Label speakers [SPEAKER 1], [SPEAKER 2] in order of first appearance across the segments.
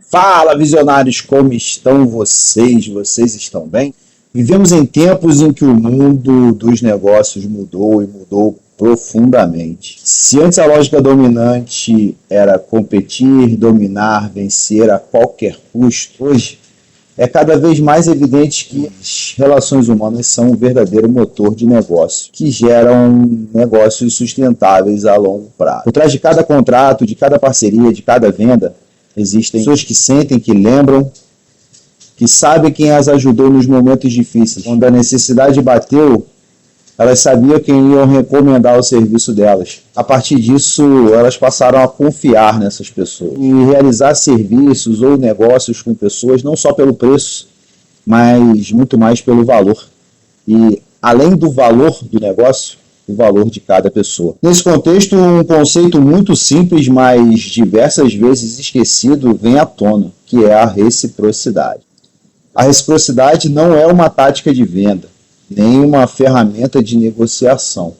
[SPEAKER 1] Fala, visionários, como estão vocês? Vocês estão bem? Vivemos em tempos em que o mundo dos negócios mudou e mudou profundamente. Se antes a lógica dominante era competir, dominar, vencer a qualquer custo, hoje é cada vez mais evidente que as relações humanas são um verdadeiro motor de negócio, que geram negócios sustentáveis a longo prazo. Por trás de cada contrato, de cada parceria, de cada venda, existem pessoas que sentem, que lembram, que sabem quem as ajudou nos momentos difíceis. Quando a necessidade bateu, elas sabiam quem iam recomendar o serviço delas. A partir disso, elas passaram a confiar nessas pessoas e realizar serviços ou negócios com pessoas, não só pelo preço, mas muito mais pelo valor. E, além do valor do negócio, o valor de cada pessoa. Nesse contexto, um conceito muito simples, mas diversas vezes esquecido, vem à tona, que é a reciprocidade. A reciprocidade não é uma tática de venda, nem uma ferramenta de negociação.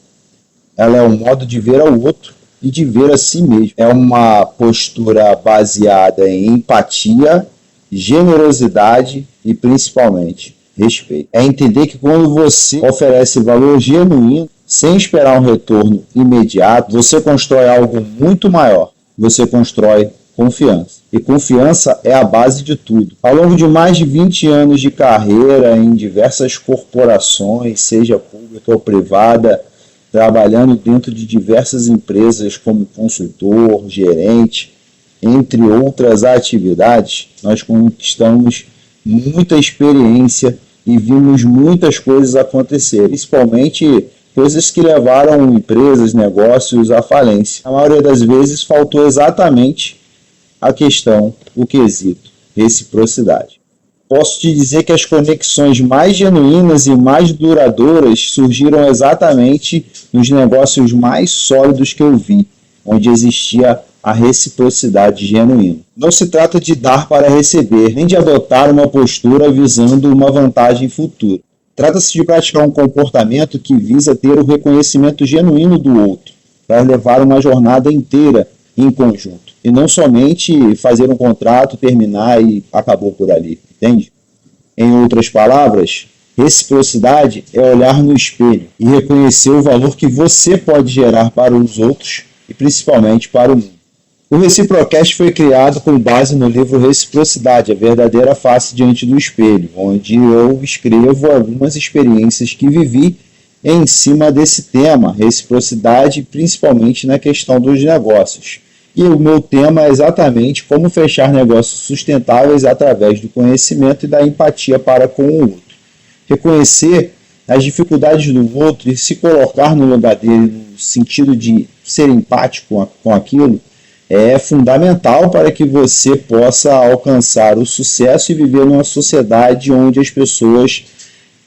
[SPEAKER 1] Ela é um modo de ver ao outro e de ver a si mesmo. É uma postura baseada em empatia, generosidade e, principalmente, respeito. É entender que quando você oferece valor genuíno, sem esperar um retorno imediato, você constrói algo muito maior. Você constrói confiança. E confiança é a base de tudo. Ao longo de mais de 20 anos de carreira em diversas corporações, seja pública ou privada, trabalhando dentro de diversas empresas como consultor, gerente, entre outras atividades, nós conquistamos muita experiência e vimos muitas coisas acontecer, principalmente coisas que levaram empresas, negócios à falência. A maioria das vezes faltou exatamente a questão, o quesito, reciprocidade. Posso te dizer que as conexões mais genuínas e mais duradouras surgiram exatamente nos negócios mais sólidos que eu vi, onde existia a reciprocidade genuína. Não se trata de dar para receber, nem de adotar uma postura visando uma vantagem futura. Trata-se de praticar um comportamento que visa ter o reconhecimento genuíno do outro, para levar uma jornada inteira em conjunto. E não somente fazer um contrato, terminar e acabou por ali, entende? Em outras palavras, reciprocidade é olhar no espelho e reconhecer o valor que você pode gerar para os outros e principalmente para o mundo. O Reciprocast foi criado com base no livro Reciprocidade, a verdadeira face diante do espelho, onde eu escrevo algumas experiências que vivi em cima desse tema, reciprocidade, principalmente na questão dos negócios. E o meu tema é exatamente como fechar negócios sustentáveis através do conhecimento e da empatia para com o outro. Reconhecer as dificuldades do outro e se colocar no lugar dele no sentido de ser empático com aquilo, é fundamental para que você possa alcançar o sucesso e viver numa sociedade onde as pessoas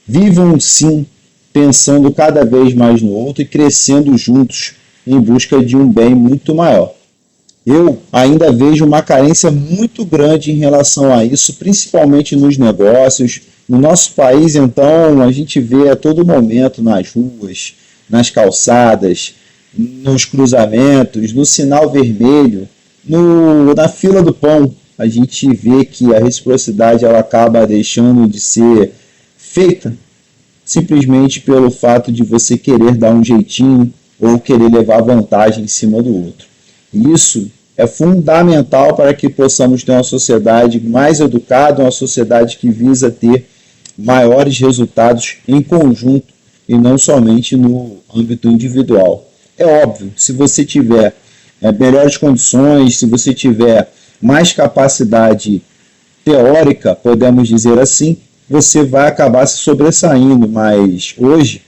[SPEAKER 1] vivam sim pensando cada vez mais no outro e crescendo juntos em busca de um bem muito maior. Eu ainda vejo uma carência muito grande em relação a isso, principalmente nos negócios. No nosso país, então, a gente vê a todo momento nas ruas, nas calçadas, nos cruzamentos, no sinal vermelho, na fila do pão, a gente vê que a reciprocidade ela acaba deixando de ser feita simplesmente pelo fato de você querer dar um jeitinho ou querer levar vantagem em cima do outro. Isso é fundamental para que possamos ter uma sociedade mais educada, uma sociedade que visa ter maiores resultados em conjunto e não somente no âmbito individual. É óbvio, se você tiver melhores condições, se você tiver mais capacidade teórica, podemos dizer assim, você vai acabar se sobressaindo, mas hoje,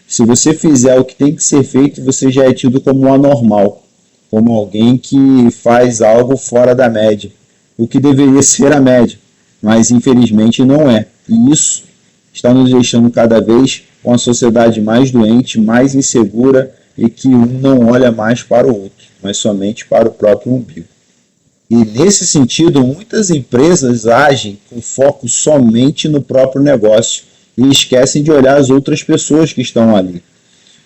[SPEAKER 1] se você fizer o que tem que ser feito, você já é tido como um anormal, como alguém que faz algo fora da média, o que deveria ser a média, mas infelizmente não é. E isso está nos deixando cada vez uma sociedade mais doente, mais insegura, e que um não olha mais para o outro, mas somente para o próprio umbigo. E nesse sentido, muitas empresas agem com foco somente no próprio negócio e esquecem de olhar as outras pessoas que estão ali.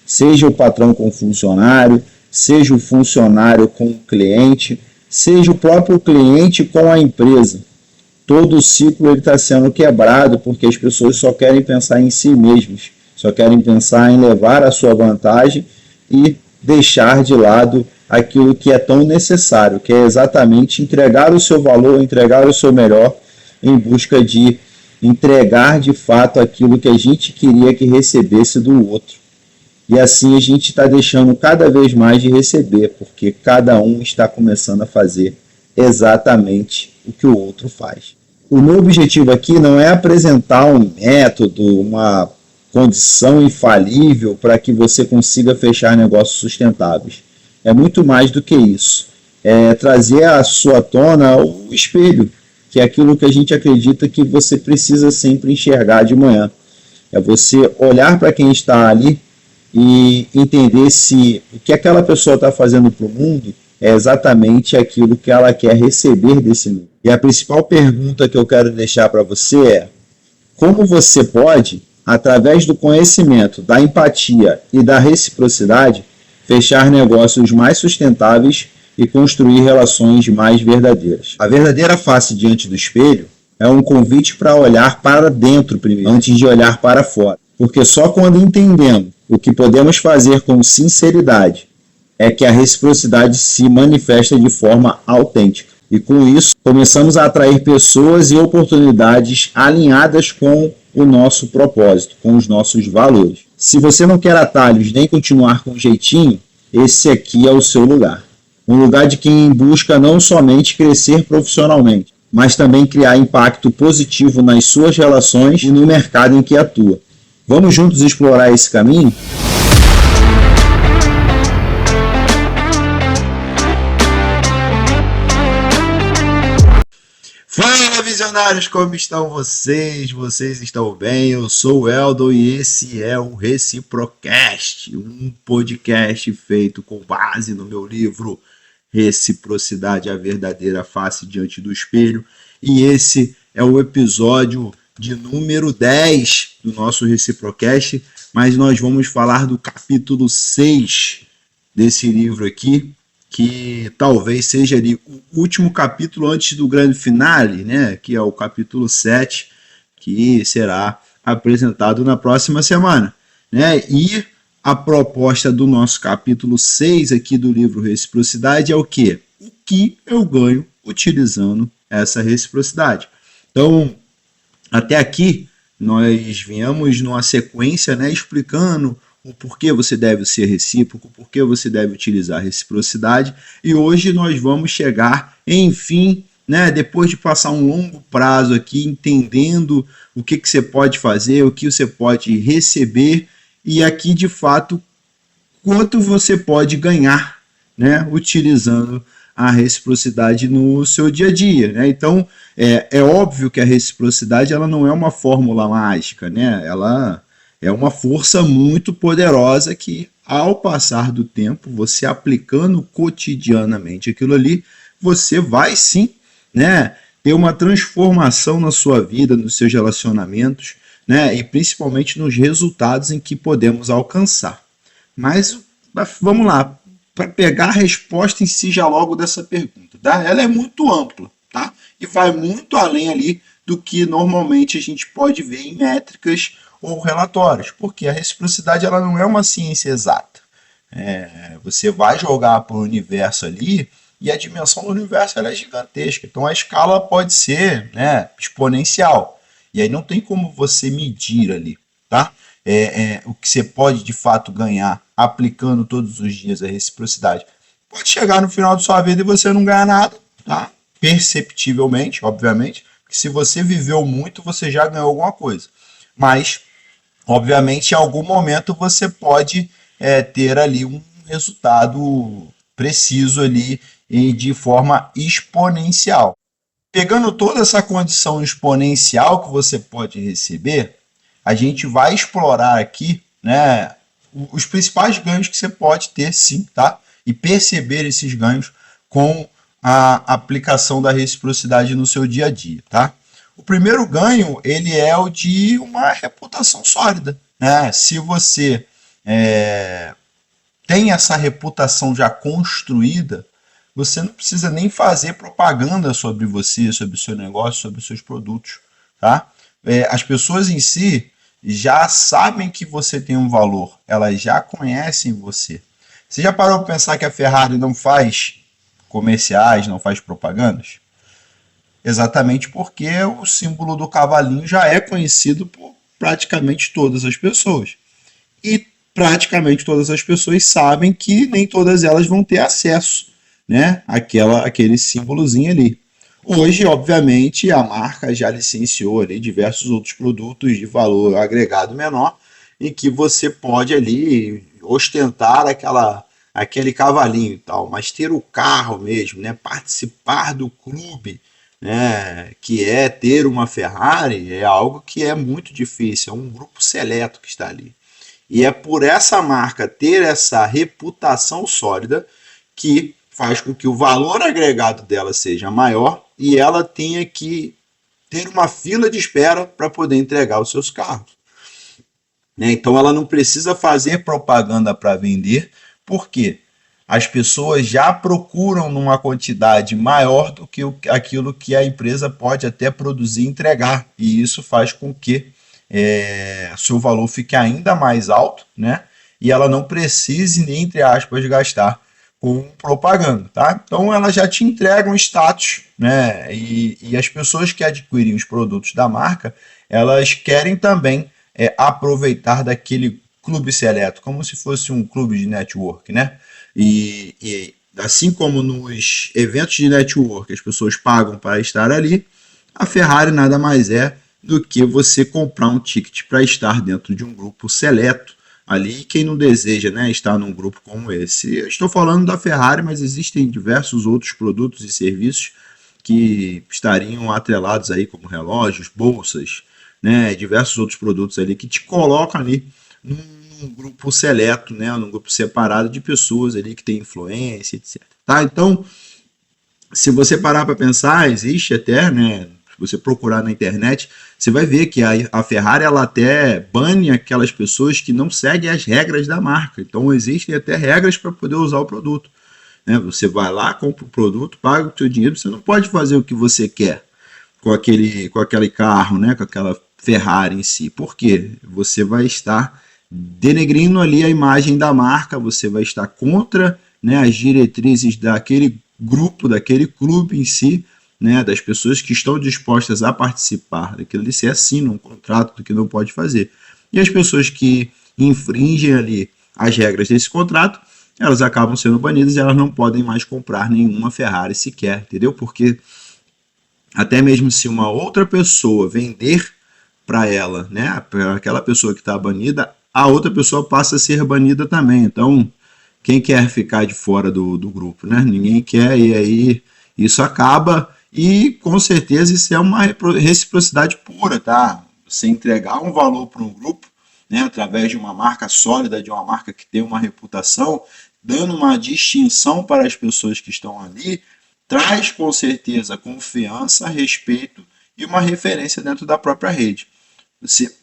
[SPEAKER 1] Seja o patrão com o funcionário, seja o funcionário com o cliente, seja o próprio cliente com a empresa. Todo o ciclo está sendo quebrado porque as pessoas só querem pensar em si mesmas, só querem pensar em levar a sua vantagem e deixar de lado aquilo que é tão necessário, que é exatamente entregar o seu valor, entregar o seu melhor em busca de entregar de fato aquilo que a gente queria que recebesse do outro. E assim a gente está deixando cada vez mais de receber, porque cada um está começando a fazer exatamente o que o outro faz. O meu objetivo aqui não é apresentar um método, uma condição infalível para que você consiga fechar negócios sustentáveis. É muito mais do que isso. É trazer à sua tona o espelho, que é aquilo que a gente acredita que você precisa sempre enxergar de manhã. É você olhar para quem está ali e entender se o que aquela pessoa está fazendo para o mundo é exatamente aquilo que ela quer receber desse mundo. E a principal pergunta que eu quero deixar para você é: como você pode, através do conhecimento, da empatia e da reciprocidade, fechar negócios mais sustentáveis e construir relações mais verdadeiras? A verdadeira face diante do espelho é um convite para olhar para dentro primeiro, antes de olhar para fora. Porque só quando entendemos o que podemos fazer com sinceridade é que a reciprocidade se manifesta de forma autêntica. E com isso, começamos a atrair pessoas e oportunidades alinhadas com o nosso propósito, com os nossos valores. Se você não quer atalhos nem continuar com jeitinho, esse aqui é o seu lugar. Um lugar de quem busca não somente crescer profissionalmente, mas também criar impacto positivo nas suas relações e no mercado em que atua. Vamos juntos explorar esse caminho? Fala, visionários, como estão vocês? Vocês estão bem? Eu sou o Eldon e esse é o Reciprocast, um podcast feito com base no meu livro Reciprocidade, a verdadeira face diante do espelho. E esse é o episódio de número 10 do nosso Reciprocast, mas nós vamos falar do capítulo 6 desse livro aqui, que talvez seja ali o último capítulo antes do grande finale, né? Que é o capítulo 7, que será apresentado na próxima semana, né? E a proposta do nosso capítulo 6 aqui do livro Reciprocidade é o quê? O que eu ganho utilizando essa reciprocidade. Então, até aqui, nós viemos numa sequência, né, explicando o porquê você deve ser recíproco, o porquê você deve utilizar a reciprocidade, e hoje nós vamos chegar, enfim, né, depois de passar um longo prazo aqui, entendendo o que você pode fazer, o que você pode receber, e aqui, de fato, quanto você pode ganhar, né, utilizando a reciprocidade no seu dia a dia, né? Então, é óbvio que a reciprocidade ela não é uma fórmula mágica, né? Ela é uma força muito poderosa que, ao passar do tempo, você aplicando cotidianamente aquilo ali, você vai sim, né, ter uma transformação na sua vida, nos seus relacionamentos, né, e principalmente nos resultados em que podemos alcançar. Mas vamos lá, para pegar a resposta em si já logo dessa pergunta, tá? Ela é muito ampla, tá? E vai muito além ali do que normalmente a gente pode ver em métricas ou relatórios, porque a reciprocidade ela não é uma ciência exata. Você vai jogar para o universo ali e a dimensão do universo ela é gigantesca, então a escala pode ser, né, exponencial, e aí não tem como você medir ali, tá? O que você pode de fato ganhar aplicando todos os dias a reciprocidade. Pode chegar no final de sua vida e você não ganhar nada, tá? Perceptivelmente, obviamente, porque se você viveu muito, você já ganhou alguma coisa. Mas, obviamente, em algum momento você pode ter ali um resultado preciso ali e de forma exponencial. Pegando toda essa condição exponencial que você pode receber, a gente vai explorar aqui, né, os principais ganhos que você pode ter, sim, tá? E perceber esses ganhos com a aplicação da reciprocidade no seu dia a dia, tá? O primeiro ganho, ele é o de uma reputação sólida, né? Se você tem essa reputação já construída, você não precisa nem fazer propaganda sobre você, sobre o seu negócio, sobre os seus produtos, tá? As pessoas em si já sabem que você tem um valor, elas já conhecem você. Você já parou para pensar que a Ferrari não faz comerciais, não faz propagandas? Exatamente porque o símbolo do cavalinho já é conhecido por praticamente todas as pessoas. E praticamente todas as pessoas sabem que nem todas elas vão ter acesso, né, aquele símbolozinho ali. Hoje, obviamente, a marca já licenciou ali diversos outros produtos de valor agregado menor, em que você pode ali ostentar aquele cavalinho e tal, mas ter o carro mesmo, né, participar do clube, né, que é ter uma Ferrari, é algo que é muito difícil, é um grupo seleto que está ali. E é por essa marca ter essa reputação sólida que faz com que o valor agregado dela seja maior e ela tenha que ter uma fila de espera para poder entregar os seus carros. Né? Então ela não precisa fazer propaganda para vender, porque as pessoas já procuram numa quantidade maior do que aquilo que a empresa pode até produzir e entregar. E isso faz com que seu valor fique ainda mais alto, né? E ela não precise, entre aspas, gastar com propaganda, tá? Então ela já te entrega um status, né? E as pessoas que adquirem os produtos da marca, elas querem também aproveitar daquele clube seleto, como se fosse um clube de network, né? E assim como nos eventos de network as pessoas pagam para estar ali, a Ferrari nada mais é do que você comprar um ticket para estar dentro de um grupo seleto ali. Quem não deseja, né, estar num grupo como esse? Eu estou falando da Ferrari, mas existem diversos outros produtos e serviços que estariam atrelados aí, como relógios, bolsas, né, diversos outros produtos ali que te colocam ali num grupo seleto, né, num grupo separado de pessoas ali que têm influência, etc. Tá? Então, se você parar para pensar, existe até, né, se você procurar na internet, você vai ver que a Ferrari ela até bane aquelas pessoas que não seguem as regras da marca. Então existem até regras para poder usar o produto. Né? Você vai lá, compra o produto, paga o seu dinheiro, você não pode fazer o que você quer com aquele carro, né? Com aquela Ferrari em si. Por quê? Você vai estar denegrindo ali a imagem da marca, você vai estar contra, né, as diretrizes daquele grupo, daquele clube em si, né, das pessoas que estão dispostas a participar daquilo ali, se assina um contrato do que não pode fazer. E as pessoas que infringem ali as regras desse contrato, elas acabam sendo banidas e elas não podem mais comprar nenhuma Ferrari sequer, entendeu? Porque até mesmo se uma outra pessoa vender para ela, né, para aquela pessoa que está banida, a outra pessoa passa a ser banida também. Então, quem quer ficar de fora do grupo, né? Ninguém quer, e aí isso acaba, e com certeza isso é uma reciprocidade pura, tá? Você entregar um valor para um grupo, né, através de uma marca sólida, de uma marca que tem uma reputação, dando uma distinção para as pessoas que estão ali, traz com certeza confiança, respeito e uma referência dentro da própria rede. Você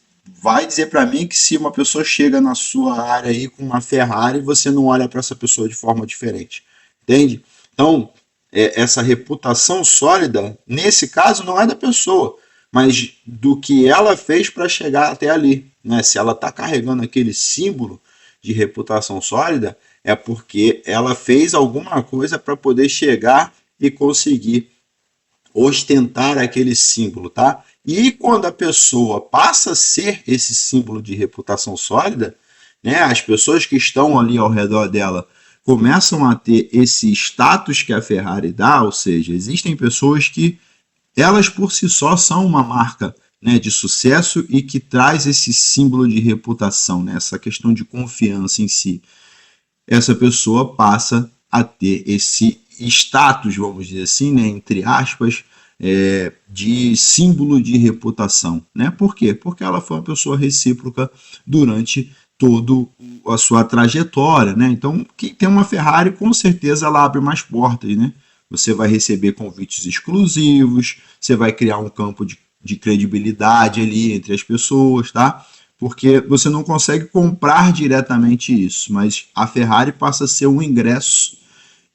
[SPEAKER 1] vai dizer para mim que se uma pessoa chega na sua área aí com uma Ferrari, você não olha para essa pessoa de forma diferente, entende? Então, essa reputação sólida, nesse caso, não é da pessoa, mas do que ela fez para chegar até ali, né? Se ela está carregando aquele símbolo de reputação sólida, é porque ela fez alguma coisa para poder chegar e conseguir ostentar aquele símbolo, tá? E quando a pessoa passa a ser esse símbolo de reputação sólida, né, as pessoas que estão ali ao redor dela começam a ter esse status que a Ferrari dá, ou seja, existem pessoas que elas por si só são uma marca, né, de sucesso e que traz esse símbolo de reputação, né, essa questão de confiança em si. Essa pessoa passa a ter esse status, vamos dizer assim, né, entre aspas, de símbolo de reputação. Né? Por quê? Porque ela foi uma pessoa recíproca durante toda a sua trajetória. Né? Então, quem tem uma Ferrari, com certeza ela abre mais portas. Né? Você vai receber convites exclusivos, você vai criar um campo de credibilidade ali entre as pessoas, tá? Porque você não consegue comprar diretamente isso, mas a Ferrari passa a ser um ingresso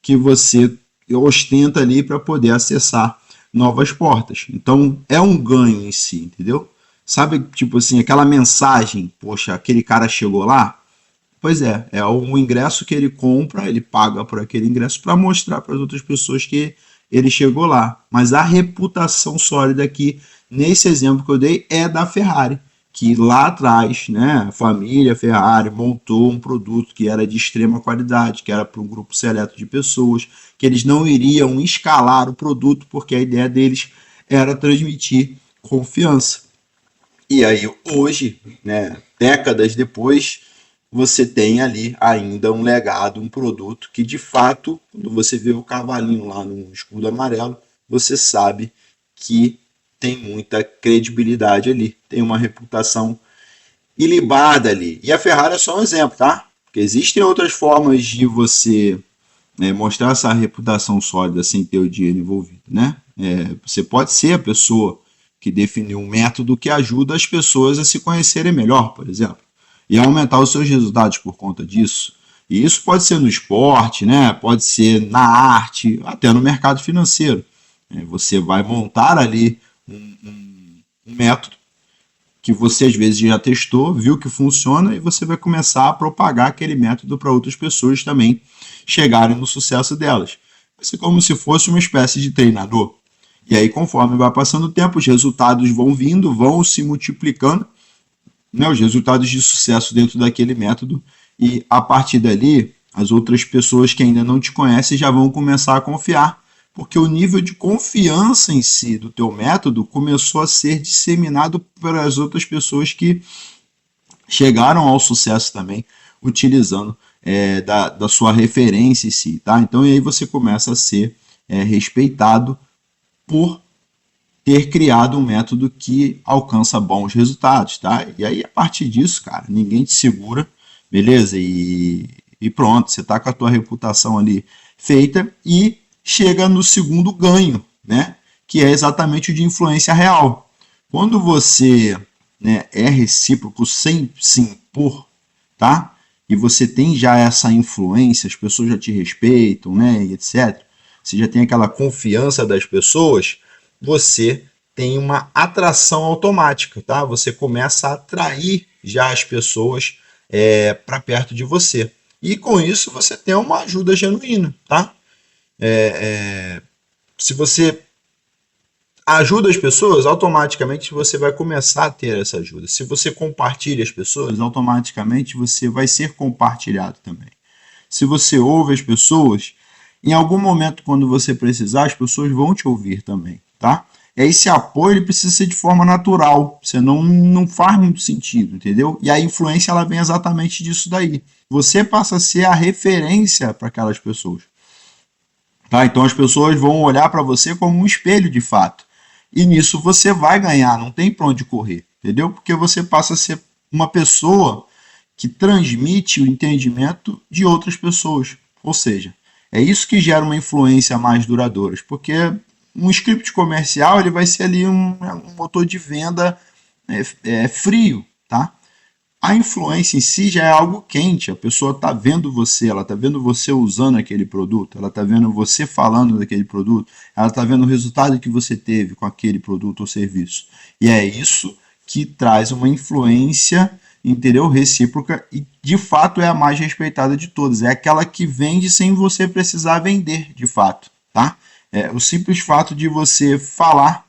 [SPEAKER 1] que você ostenta ali para poder acessar novas portas. Então, é um ganho em si, entendeu? Sabe, tipo assim, aquela mensagem, poxa, aquele cara chegou lá? Pois é o ingresso que ele compra, ele paga por aquele ingresso para mostrar para as outras pessoas que ele chegou lá. Mas a reputação sólida aqui, nesse exemplo que eu dei, é da Ferrari, que lá atrás, né, a família Ferrari montou um produto que era de extrema qualidade, que era para um grupo seleto de pessoas, que eles não iriam escalar o produto, porque a ideia deles era transmitir confiança. E aí, hoje, né, décadas depois, você tem ali ainda um legado, um produto que de fato, quando você vê o cavalinho lá no escudo amarelo, você sabe que tem muita credibilidade ali, tem uma reputação ilibada ali. E a Ferrari é só um exemplo, tá? Porque existem outras formas de você mostrar essa reputação sólida sem ter o dinheiro envolvido, né? Você pode ser a pessoa que definiu um método que ajuda as pessoas a se conhecerem melhor, por exemplo, e aumentar os seus resultados por conta disso. E isso pode ser no esporte, né? Pode ser na arte, até no mercado financeiro. Você vai montar ali um método que você às vezes já testou, viu que funciona e você vai começar a propagar aquele método para outras pessoas também chegarem no sucesso delas. Vai ser como se fosse uma espécie de treinador. E aí, conforme vai passando o tempo, os resultados vão vindo, vão se multiplicando, né, os resultados de sucesso dentro daquele método, e a partir dali, as outras pessoas que ainda não te conhecem já vão começar a confiar, porque o nível de confiança em si do teu método começou a ser disseminado pelas outras pessoas que chegaram ao sucesso também, utilizando da sua referência em si, tá? Então, e aí você começa a ser respeitado por ter criado um método que alcança bons resultados, tá? E aí, a partir disso, cara, ninguém te segura, beleza? E pronto, você tá com a tua reputação ali feita e chega no segundo ganho, né? Que é exatamente o de influência real. Quando você, né, é recíproco sem se impor, tá? E você tem já essa influência, as pessoas já te respeitam, né, e etc. Você já tem aquela confiança das pessoas, você tem uma atração automática, tá? Você começa a atrair já as pessoas para perto de você. E com isso você tem uma ajuda genuína, tá? Se você ajuda as pessoas, automaticamente você vai começar a ter essa ajuda. Se você compartilha as pessoas, automaticamente você vai ser compartilhado também. Se você ouve as pessoas, em algum momento, quando você precisar, as pessoas vão te ouvir também, tá? E aí, esse apoio ele precisa ser de forma natural, senão não faz muito sentido, entendeu? E a influência ela vem exatamente disso daí. Você passa a ser a referência para aquelas pessoas. Tá? Então as pessoas vão olhar para você como um espelho de fato. E nisso você vai ganhar, não tem para onde correr, entendeu? Porque você passa a ser uma pessoa que transmite o entendimento de outras pessoas. Ou seja, é isso que gera uma influência mais duradoura, porque um script comercial ele vai ser ali um motor de venda frio, tá? A influência em si já é algo quente, a pessoa está vendo você, ela está vendo você usando aquele produto, ela está vendo você falando daquele produto, ela está vendo o resultado que você teve com aquele produto ou serviço. E é isso que traz uma influência, entendeu? Recíproca e de fato é a mais respeitada de todas. É aquela que vende sem você precisar vender, de fato, tá? É o simples fato de você falar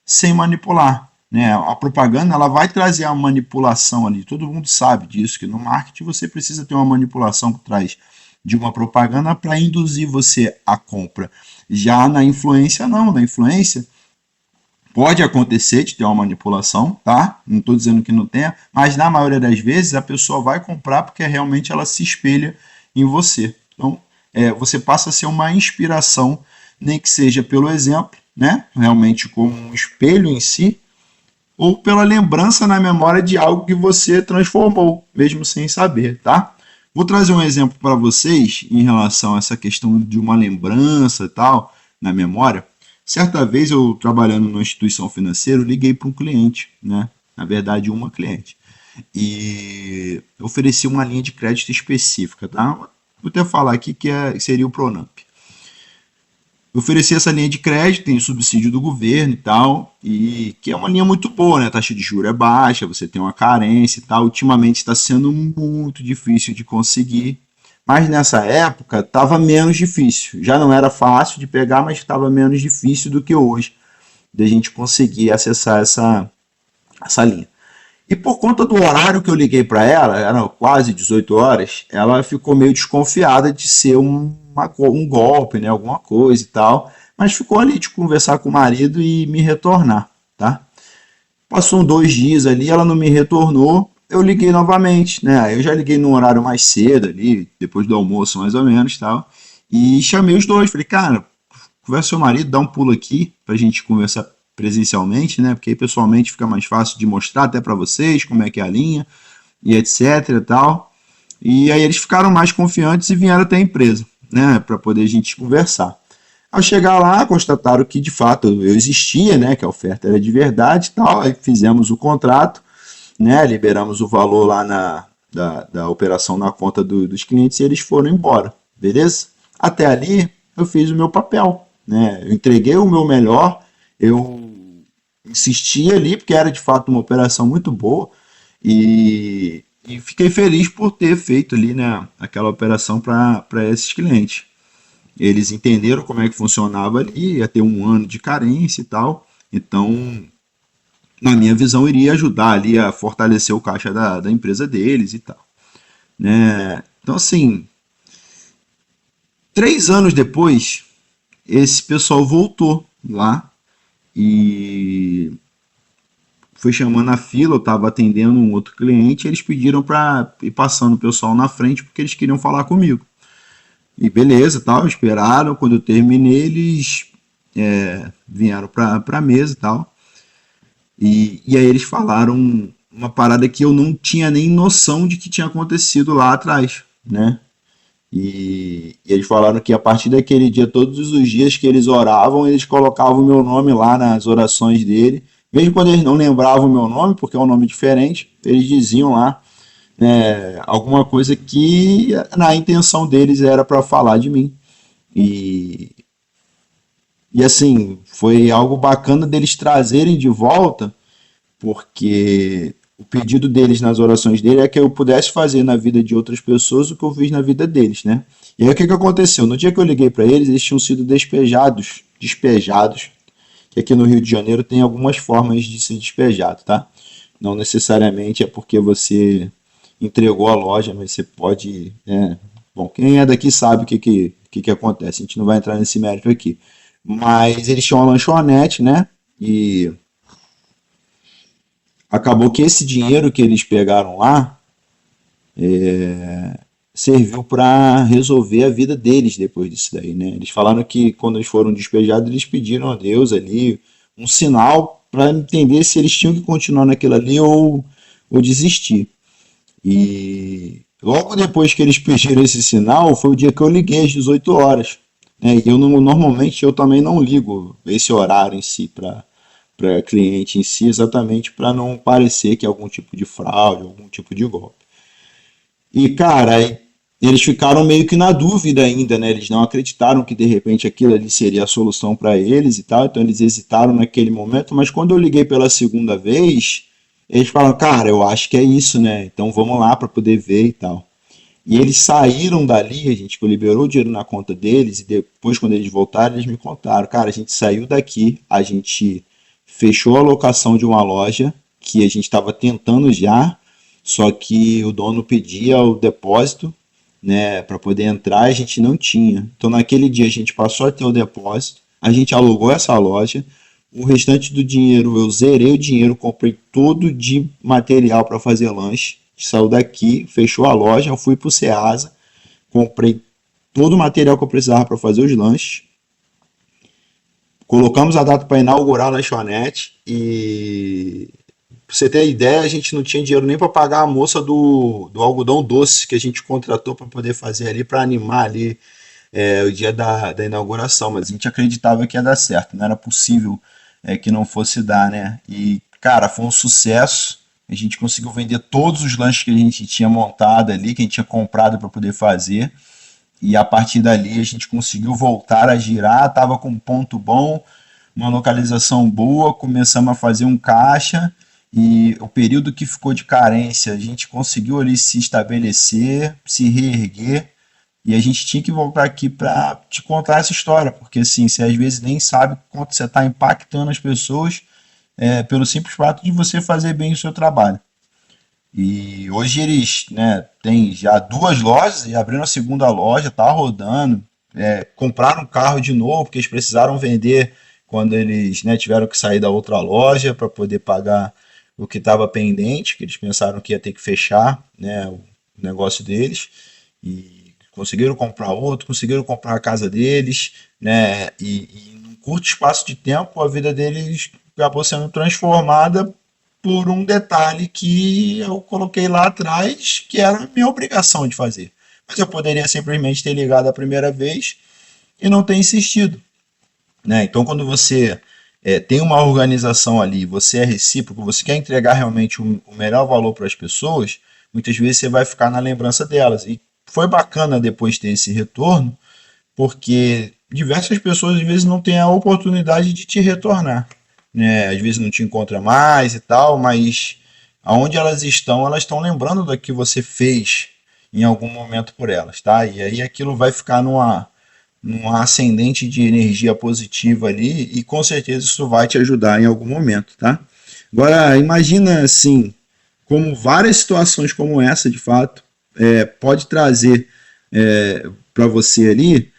[SPEAKER 1] sem manipular. Né? A propaganda ela vai trazer a manipulação ali. Todo mundo sabe disso, que no marketing você precisa ter uma manipulação por trás de uma propaganda para induzir você à compra. Já na influência, não. Na influência, pode acontecer de ter uma manipulação, tá? Não estou dizendo que não tenha, mas na maioria das vezes a pessoa vai comprar porque realmente ela se espelha em você. Então, você passa a ser uma inspiração, nem que seja pelo exemplo, né? Realmente como um espelho em si, ou pela lembrança na memória de algo que você transformou, mesmo sem saber, tá? Vou trazer um exemplo para vocês em relação a essa questão de uma lembrança e tal, na memória. Certa vez eu, trabalhando numa instituição financeira, liguei para um cliente, né? Na verdade, uma cliente. E ofereci uma linha de crédito específica, tá? Vou até falar aqui que seria o Pronamp. Eu ofereci essa linha de crédito, tem subsídio do governo e tal, e que é uma linha muito boa, né? A taxa de juros é baixa, você tem uma carência e tal. Ultimamente está sendo muito difícil de conseguir, mas nessa época estava menos difícil. Já não era fácil de pegar, mas estava menos difícil do que hoje, de a gente conseguir acessar essa linha. E por conta do horário que eu liguei para ela, eram quase 18 horas, ela ficou meio desconfiada de ser um golpe, né, alguma coisa e tal, mas ficou ali de conversar com o marido e me retornar, tá? Passou 2 dias ali, ela não me retornou, eu liguei novamente, né? Eu já liguei num horário mais cedo ali, depois do almoço mais ou menos, tal, e chamei os dois, falei, cara, conversa com seu marido, dá um pulo aqui pra gente conversar presencialmente, né? Porque aí pessoalmente fica mais fácil de mostrar até para vocês como é que é a linha e etc e tal. E aí eles ficaram mais confiantes e vieram até a empresa, né, para poder a gente conversar. Ao chegar lá, constataram que de fato eu existia, né, que a oferta era de verdade e tal. Aí fizemos o contrato, né, liberamos o valor lá da operação na conta dos clientes e eles foram embora, beleza? Até ali eu fiz o meu papel, né? Eu entreguei o meu melhor, eu insisti ali porque era de fato uma operação muito boa e fiquei feliz por ter feito ali, né, aquela operação para esses clientes. Eles entenderam como é que funcionava ali, ia ter um ano de carência e tal, então na minha visão, iria ajudar ali a fortalecer o caixa da empresa deles e tal, né? Então, assim, 3 anos depois, esse pessoal voltou lá e foi chamando a fila. Eu estava atendendo um outro cliente, eles pediram para ir passando o pessoal na frente porque eles queriam falar comigo. E beleza, tal, esperaram. Quando eu terminei, eles vieram para a mesa e tal. E aí eles falaram uma parada que eu não tinha nem noção de que tinha acontecido lá atrás, né? E eles falaram que a partir daquele dia, todos os dias que eles oravam, eles colocavam o meu nome lá nas orações dele. Mesmo quando eles não lembravam o meu nome, porque é um nome diferente, eles diziam lá, alguma coisa que na intenção deles era para falar de mim. E, e assim, foi algo bacana deles trazerem de volta, porque o pedido deles nas orações dele é que eu pudesse fazer na vida de outras pessoas o que eu fiz na vida deles, né? E aí o que que aconteceu? No dia que eu liguei para eles, eles tinham sido despejados, que aqui no Rio de Janeiro tem algumas formas de ser despejado, tá? Não necessariamente é porque você entregou a loja, mas você pode, bom, quem é daqui sabe o que acontece. A gente não vai entrar nesse mérito aqui. Mas eles tinham uma lanchonete, né? E acabou que esse dinheiro que eles pegaram lá serviu para resolver a vida deles depois disso daí, né? Eles falaram que quando eles foram despejados, eles pediram a Deus ali um sinal para entender se eles tinham que continuar naquilo ali ou desistir. E logo depois que eles pediram esse sinal, foi o dia que eu liguei às 18 horas. Né? E eu normalmente eu também não ligo esse horário em si para cliente em si, exatamente para não parecer que é algum tipo de fraude, algum tipo de golpe. E, cara, eles ficaram meio que na dúvida ainda, né? Eles não acreditaram que de repente aquilo ali seria a solução para eles e tal, então eles hesitaram naquele momento, mas quando eu liguei pela segunda vez, eles falaram, cara, eu acho que é isso, né? Então vamos lá para poder ver e tal. E eles saíram dali, a gente liberou o dinheiro na conta deles, e depois, quando eles voltaram, eles me contaram, cara, a gente saiu daqui, a gente fechou a locação de uma loja que a gente estava tentando já, só que o dono pedia o depósito, né, para poder entrar, a gente não tinha. Então naquele dia a gente passou a ter o depósito, a gente alugou essa loja, o restante do dinheiro eu zerei o dinheiro, comprei todo de material para fazer lanche, saiu daqui, fechou a loja, eu fui para o Ceasa, comprei todo o material que eu precisava para fazer os lanches, colocamos a data para inaugurar a lanchonete e, pra você ter ideia, a gente não tinha dinheiro nem para pagar a moça do algodão doce que a gente contratou para poder fazer ali, para animar ali o dia da inauguração, mas a gente acreditava que ia dar certo, não era possível que não fosse dar, né? E, cara, foi um sucesso. A gente conseguiu vender todos os lanches que a gente tinha montado ali, que a gente tinha comprado para poder fazer. e a partir dali a gente conseguiu voltar a girar, estava com um ponto bom, uma localização boa, começamos a fazer um caixa e o período que ficou de carência, a gente conseguiu ali se estabelecer, se reerguer e a gente tinha que voltar aqui para te contar essa história, porque assim, você às vezes nem sabe quanto você está impactando as pessoas pelo simples fato de você fazer bem o seu trabalho. E hoje eles, né, têm já duas lojas e abriram a segunda loja, tá rodando. Compraram um carro de novo, porque eles precisaram vender quando eles, né, tiveram que sair da outra loja para poder pagar o que estava pendente, que eles pensaram que ia ter que fechar, né, o negócio deles. E conseguiram comprar outro, conseguiram comprar a casa deles, né, e num curto espaço de tempo a vida deles acabou sendo transformada por um detalhe que eu coloquei lá atrás, que era a minha obrigação de fazer. Mas eu poderia simplesmente ter ligado a primeira vez e não ter insistido, né? Então, quando você tem uma organização ali, você é recíproco, você quer entregar realmente o melhor valor para as pessoas, muitas vezes você vai ficar na lembrança delas. E foi bacana depois ter esse retorno, porque diversas pessoas às vezes não têm a oportunidade de te retornar, né? Às vezes não te encontra mais e tal, mas aonde elas estão lembrando do que você fez em algum momento por elas, tá? E aí aquilo vai ficar numa ascendente de energia positiva ali e com certeza isso vai te ajudar em algum momento, tá? Agora, imagina assim, como várias situações como essa, de fato, pode trazer para você ali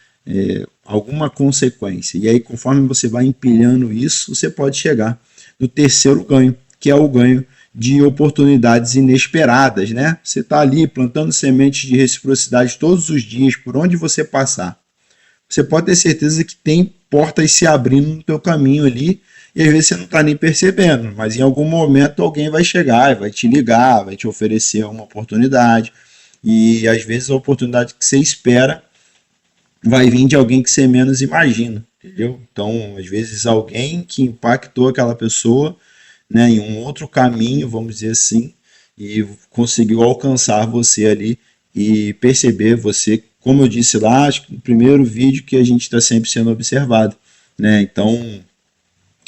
[SPEAKER 1] alguma consequência. E aí, conforme você vai empilhando isso, você pode chegar no terceiro ganho, que é o ganho de oportunidades inesperadas, né? Você está ali plantando sementes de reciprocidade todos os dias, por onde você passar. Você pode ter certeza que tem portas se abrindo no teu caminho ali, e às vezes você não está nem percebendo, mas em algum momento alguém vai chegar, vai te ligar, vai te oferecer uma oportunidade, e às vezes a oportunidade que você espera vai vir de alguém que você menos imagina, entendeu? Então, às vezes, alguém que impactou aquela pessoa, né, em um outro caminho, vamos dizer assim, e conseguiu alcançar você ali e perceber você, como eu disse lá, acho que no primeiro vídeo, que a gente está sempre sendo observado, né? Então,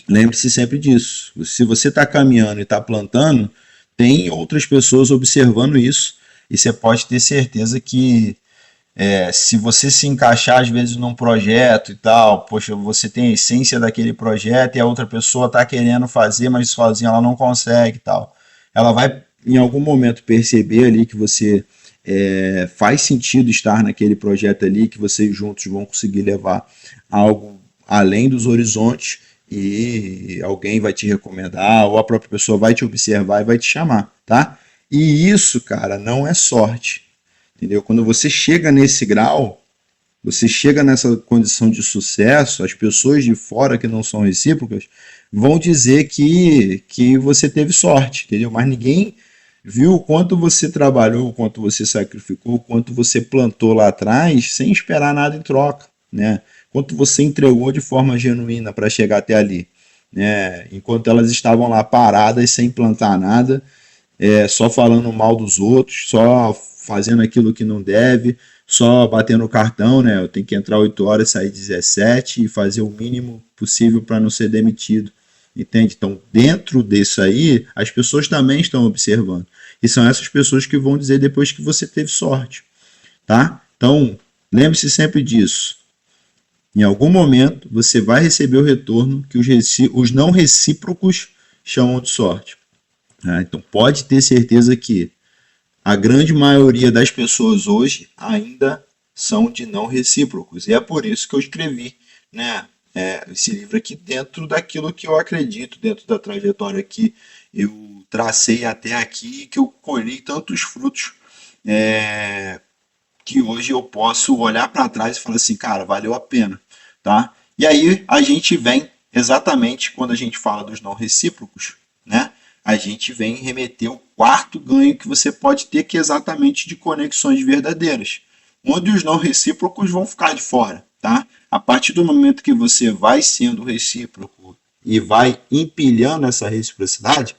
[SPEAKER 1] lembre-se sempre disso. Se você está caminhando e está plantando, tem outras pessoas observando isso, e você pode ter certeza que se você se encaixar às vezes num projeto e tal, poxa, você tem a essência daquele projeto e a outra pessoa está querendo fazer, mas sozinha ela não consegue e tal. Ela vai em algum momento perceber ali que você faz sentido estar naquele projeto ali, que vocês juntos vão conseguir levar algo além dos horizontes e alguém vai te recomendar ou a própria pessoa vai te observar e vai te chamar, tá? E isso, cara, não é sorte. Entendeu? Quando você chega nesse grau, você chega nessa condição de sucesso, as pessoas de fora que não são recíprocas vão dizer que você teve sorte, entendeu? Mas ninguém viu o quanto você trabalhou, o quanto você sacrificou, o quanto você plantou lá atrás sem esperar nada em troca, né? Quanto você entregou de forma genuína para chegar até ali, né? Enquanto elas estavam lá paradas sem plantar nada, só falando mal dos outros, só fazendo aquilo que não deve, só batendo o cartão, né? Eu tenho que entrar 8 horas, sair 17 e fazer o mínimo possível para não ser demitido. Entende? Então, dentro disso aí, as pessoas também estão observando. E são essas pessoas que vão dizer depois que você teve sorte, tá? Então, lembre-se sempre disso. Em algum momento, você vai receber o retorno que os não recíprocos chamam de sorte. Tá? Então, pode ter certeza que a grande maioria das pessoas hoje ainda são de não recíprocos. E é por isso que eu escrevi, né, esse livro aqui dentro daquilo que eu acredito, dentro da trajetória que eu tracei até aqui, que eu colhi tantos frutos, que hoje eu posso olhar para trás e falar assim, cara, valeu a pena, tá? E aí a gente vem exatamente quando a gente fala dos não recíprocos, né? A gente vem remeter o quarto ganho que você pode ter, que é exatamente de conexões verdadeiras, onde os não recíprocos vão ficar de fora, tá? A partir do momento que você vai sendo recíproco e vai empilhando essa reciprocidade,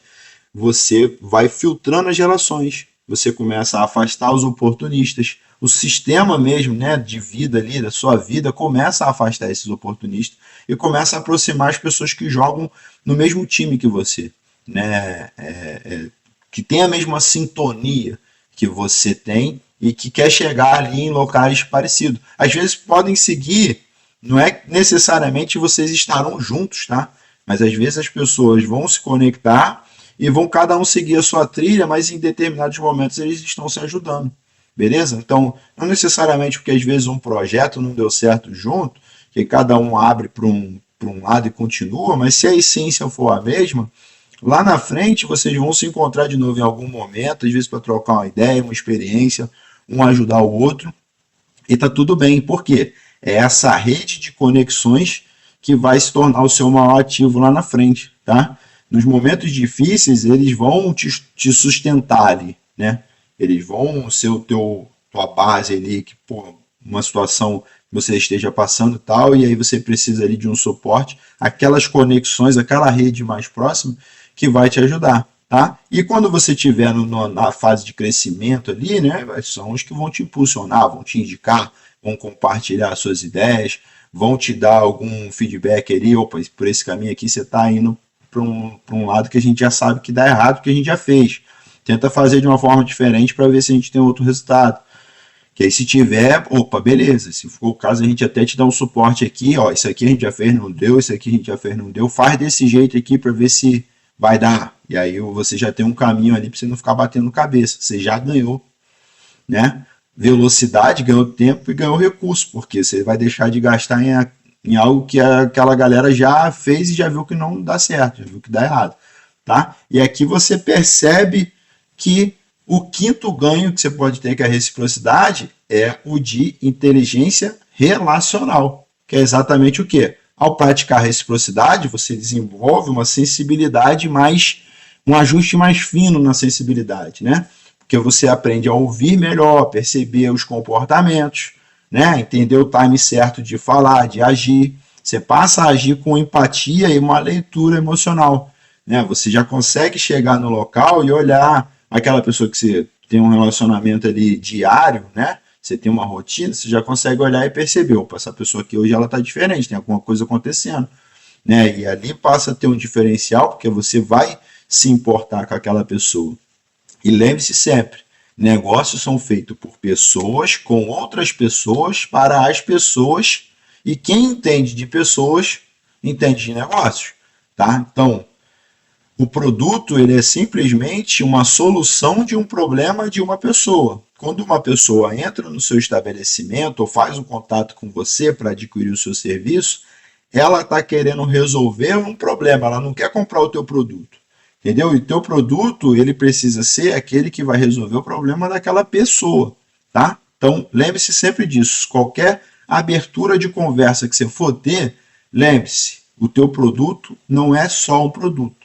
[SPEAKER 1] você vai filtrando as relações. Você começa a afastar os oportunistas. o sistema mesmo, né, de vida ali, da sua vida, começa a afastar esses oportunistas e começa a aproximar as pessoas que jogam no mesmo time que você, né, que tem a mesma sintonia que você tem e que quer chegar ali em locais parecidos. Às vezes podem seguir, não é necessariamente vocês estarão juntos, tá? Mas às vezes as pessoas vão se conectar e vão cada um seguir a sua trilha, mas em determinados momentos eles estão se ajudando. Beleza? Então, não necessariamente porque às vezes um projeto não deu certo junto, que cada um abre para um lado e continua, mas se a essência for a mesma, lá na frente vocês vão se encontrar de novo em algum momento, às vezes para trocar uma ideia, uma experiência, um ajudar o outro, e tá tudo bem. Por quê? É essa rede de conexões que vai se tornar o seu maior ativo lá na frente, tá? Nos momentos difíceis, eles vão te sustentar ali, né? Eles vão ser tua base ali, que, pô, uma situação que você esteja passando e tal, e aí você precisa ali de um suporte, aquelas conexões, aquela rede mais próxima que vai te ajudar, tá? E quando você estiver na fase de crescimento ali, né, são os que vão te impulsionar, vão te indicar, vão compartilhar suas ideias, vão te dar algum feedback ali, opa, por esse caminho aqui você está indo para um lado que a gente já sabe que dá errado, que a gente já fez. Tenta fazer de uma forma diferente para ver se a gente tem outro resultado. Que aí se tiver, opa, beleza. Se for o caso, a gente até te dá um suporte aqui, ó, isso aqui a gente já fez, não deu, isso aqui a gente já fez, não deu. Faz desse jeito aqui para ver se vai dar. E aí você já tem um caminho ali para você não ficar batendo cabeça. Você já ganhou, né? Velocidade, ganhou tempo e ganhou recurso, porque você vai deixar de gastar em algo que aquela galera já fez e já viu que não dá certo, já viu que dá errado, tá? E aqui você percebe que o quinto ganho que você pode ter, que é a reciprocidade, é o de inteligência relacional, que é exatamente o quê? Ao praticar reciprocidade, você desenvolve uma sensibilidade um ajuste mais fino na sensibilidade, né? Porque você aprende a ouvir melhor, perceber os comportamentos, né? Entender o time certo de falar, de agir. Você passa a agir com empatia e uma leitura emocional, né? Você já consegue chegar no local e olhar aquela pessoa que você tem um relacionamento ali diário, né? Você tem uma rotina, você já consegue olhar e perceber, opa, essa pessoa aqui hoje ela está diferente, tem alguma coisa acontecendo, né? E ali passa a ter um diferencial, porque você vai se importar com aquela pessoa. E lembre-se sempre, negócios são feitos por pessoas, com outras pessoas, para as pessoas, e quem entende de pessoas, entende de negócios, tá? Então, o produto ele é simplesmente uma solução de um problema de uma pessoa. Quando uma pessoa entra no seu estabelecimento ou faz um contato com você para adquirir o seu serviço, ela está querendo resolver um problema, ela não quer comprar o teu produto. Entendeu? E o teu produto ele precisa ser aquele que vai resolver o problema daquela pessoa. Tá? Então, lembre-se sempre disso. Qualquer abertura de conversa que você for ter, lembre-se, o teu produto não é só um produto.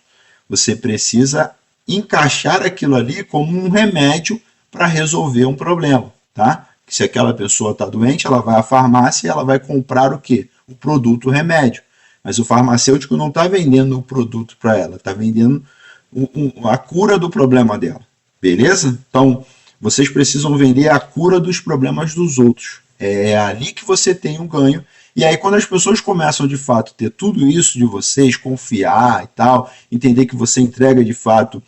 [SPEAKER 1] Você precisa encaixar aquilo ali como um remédio para resolver um problema, tá? Se aquela pessoa está doente, ela vai à farmácia e ela vai comprar o quê? O produto, o remédio. Mas o farmacêutico não está vendendo o produto para ela, está vendendo a cura do problema dela, beleza? Então, vocês precisam vender a cura dos problemas dos outros. É ali que você tem um ganho. E aí, quando as pessoas começam de fato a ter tudo isso de vocês, confiar e tal, entender que você entrega de fato,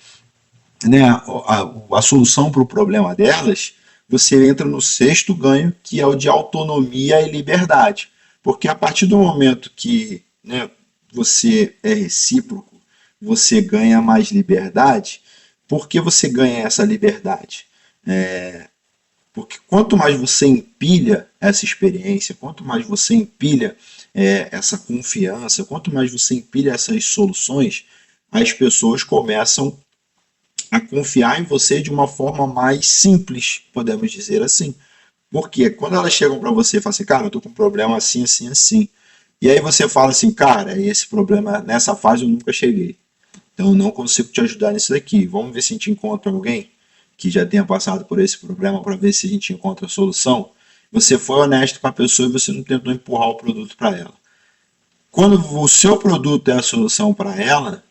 [SPEAKER 1] né, a solução para o problema delas, você entra no sexto ganho, que é o de autonomia e liberdade. Porque a partir do momento que, né, você é recíproco, você ganha mais liberdade. Por que você ganha essa liberdade? Porque quanto mais você empilha essa experiência, quanto mais você empilha essa confiança, quanto mais você empilha essas soluções, as pessoas começam a confiar em você de uma forma mais simples, podemos dizer assim. Porque quando elas chegam para você e falam assim, cara, eu estou com um problema assim, assim, assim. E aí você fala assim, cara, esse problema, nessa fase eu nunca cheguei. Então eu não consigo te ajudar nisso daqui. Vamos ver se a gente encontra alguém que já tenha passado por esse problema para ver se a gente encontra a solução. Você foi honesto com a pessoa e você não tentou empurrar o produto para ela. Quando o seu produto é a solução para ela,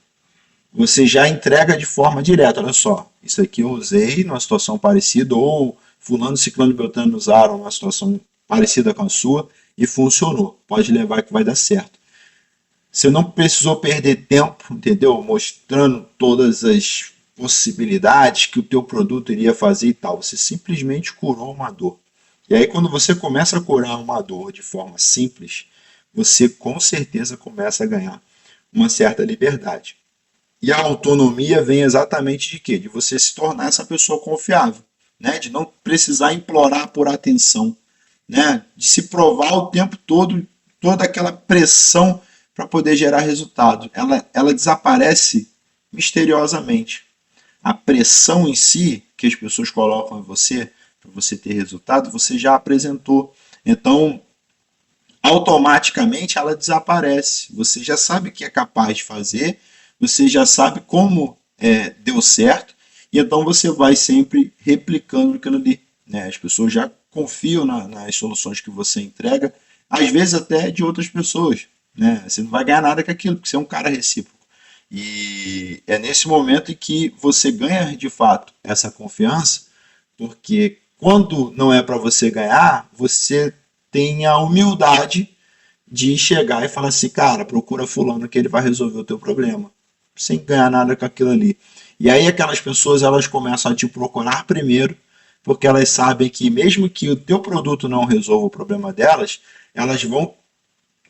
[SPEAKER 1] você já entrega de forma direta. Olha só, isso aqui eu usei numa situação parecida ou fulano, ciclano e beltrano usaram uma situação parecida com a sua e funcionou. Pode levar que vai dar certo. Você não precisou perder tempo, entendeu? Mostrando todas as possibilidades que o teu produto iria fazer e tal. Você simplesmente curou uma dor. E aí quando você começa a curar uma dor de forma simples, você com certeza começa a ganhar uma certa liberdade. E a autonomia vem exatamente de quê? De você se tornar essa pessoa confiável, né? De não precisar implorar por atenção, né? De se provar o tempo todo, toda aquela pressão para poder gerar resultado. Ela desaparece misteriosamente. A pressão em si que as pessoas colocam em você para você ter resultado, você já apresentou. Então, automaticamente ela desaparece. Você já sabe o que é capaz de fazer, você já sabe como deu certo, e então você vai sempre replicando aquilo ali. Né? As pessoas já confiam nas soluções que você entrega, às vezes até de outras pessoas. Né? Você não vai ganhar nada com aquilo, porque você é um cara recíproco. E é nesse momento em que você ganha de fato essa confiança, porque quando não é para você ganhar, você tem a humildade de chegar e falar assim, cara, procura fulano que ele vai resolver o teu problema, sem ganhar nada com aquilo ali. E aí aquelas pessoas elas começam a te procurar primeiro, porque elas sabem que mesmo que o teu produto não resolva o problema delas, elas vão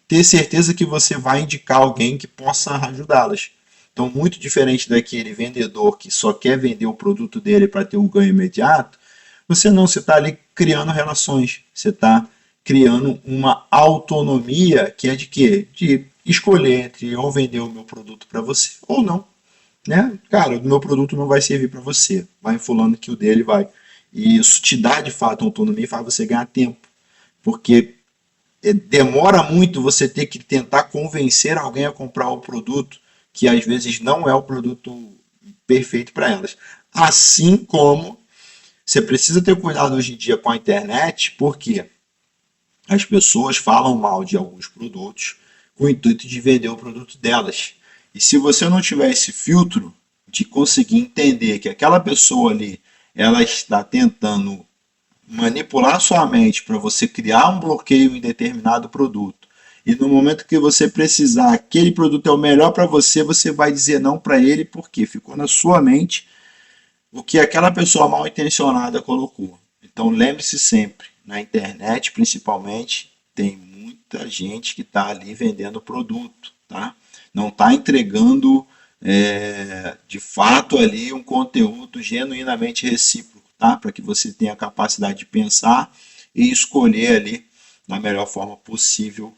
[SPEAKER 1] ter certeza que você vai indicar alguém que possa ajudá-las. Então, muito diferente daquele vendedor que só quer vender o produto dele para ter um ganho imediato, você está ali criando relações, você está criando uma autonomia que é de quê? De escolher entre ou vender o meu produto para você ou não. Né? Cara, o meu produto não vai servir para você, vai fulano que o dele vai. E isso te dá de fato autonomia e faz você ganhar tempo. Porque demora muito você ter que tentar convencer alguém a comprar o produto que às vezes não é o produto perfeito para elas. Assim como você precisa ter cuidado hoje em dia com a internet, porque as pessoas falam mal de alguns produtos com o intuito de vender o produto delas. E se você não tiver esse filtro de conseguir entender que aquela pessoa ali ela está tentando manipular sua mente para você criar um bloqueio em determinado produto, e no momento que você precisar, aquele produto é o melhor para você, você vai dizer não para ele porque ficou na sua mente o que aquela pessoa mal intencionada colocou. Então lembre-se sempre, na internet principalmente, tem muita gente que está ali vendendo produto, tá? Não está entregando de fato ali um conteúdo genuinamente recíproco, tá? Para que você tenha a capacidade de pensar e escolher ali da melhor forma possível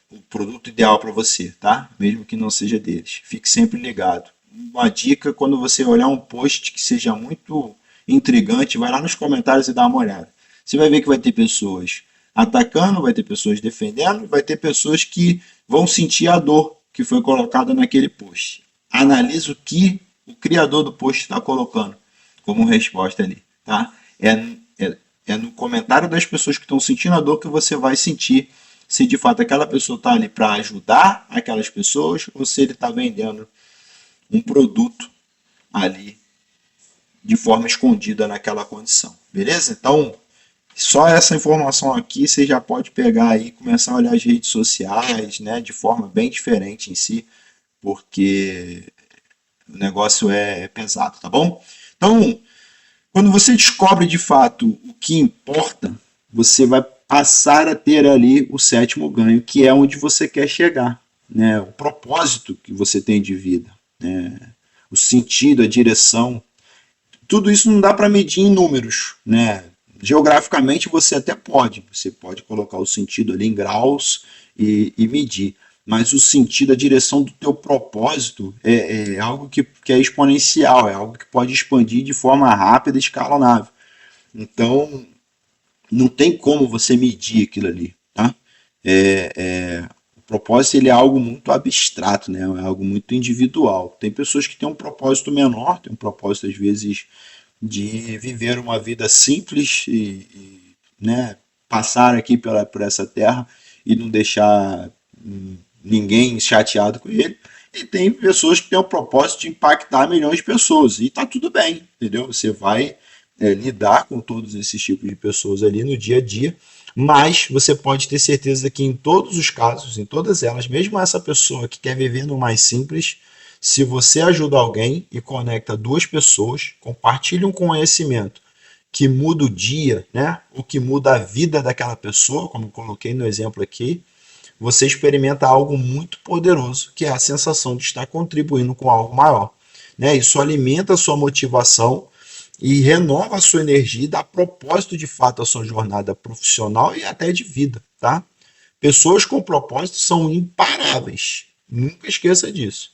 [SPEAKER 1] o produto ideal para você, tá? Mesmo que não seja deles. Fique sempre ligado. Uma dica, quando você olhar um post que seja muito intrigante, vai lá nos comentários e dá uma olhada. Você vai ver que vai ter pessoas atacando, vai ter pessoas defendendo, vai ter pessoas que vão sentir a dor que foi colocada naquele post. Analise o que o criador do post está colocando como resposta ali, tá? É no comentário das pessoas que estão sentindo a dor que você vai sentir se de fato aquela pessoa está ali para ajudar aquelas pessoas ou se ele está vendendo um produto ali de forma escondida naquela condição, beleza? Então, só essa informação aqui você já pode pegar aí e começar a olhar as redes sociais, né, de forma bem diferente em si, porque o negócio é pesado, tá bom? Então, quando você descobre de fato o que importa, você vai passar a ter ali o sétimo ganho, que é onde você quer chegar, né? O propósito que você tem de vida, né? O sentido, a direção. Tudo isso não dá para medir em números, né? Geograficamente você pode colocar o sentido ali em graus e medir, mas o sentido, a direção do teu propósito é algo que é exponencial, é algo que pode expandir de forma rápida e escalonável. Então, não tem como você medir aquilo ali, tá? O propósito ele é algo muito abstrato, né? É algo muito individual. Tem pessoas que têm um propósito menor, tem um propósito às vezes de viver uma vida simples né, passar aqui por essa terra e não deixar ninguém chateado com ele. E tem pessoas que têm o propósito de impactar milhões de pessoas. E tá tudo bem, entendeu? Você vai lidar com todos esses tipos de pessoas ali no dia a dia, mas você pode ter certeza que em todos os casos, em todas elas, mesmo essa pessoa que quer viver no mais simples, se você ajuda alguém e conecta duas pessoas, compartilha um conhecimento que muda o dia, né? O que muda a vida daquela pessoa, como eu coloquei no exemplo aqui, você experimenta algo muito poderoso, que é a sensação de estar contribuindo com algo maior. Né? Isso alimenta a sua motivação e renova a sua energia e dá propósito de fato à sua jornada profissional e até de vida. Tá? Pessoas com propósito são imparáveis. Nunca esqueça disso.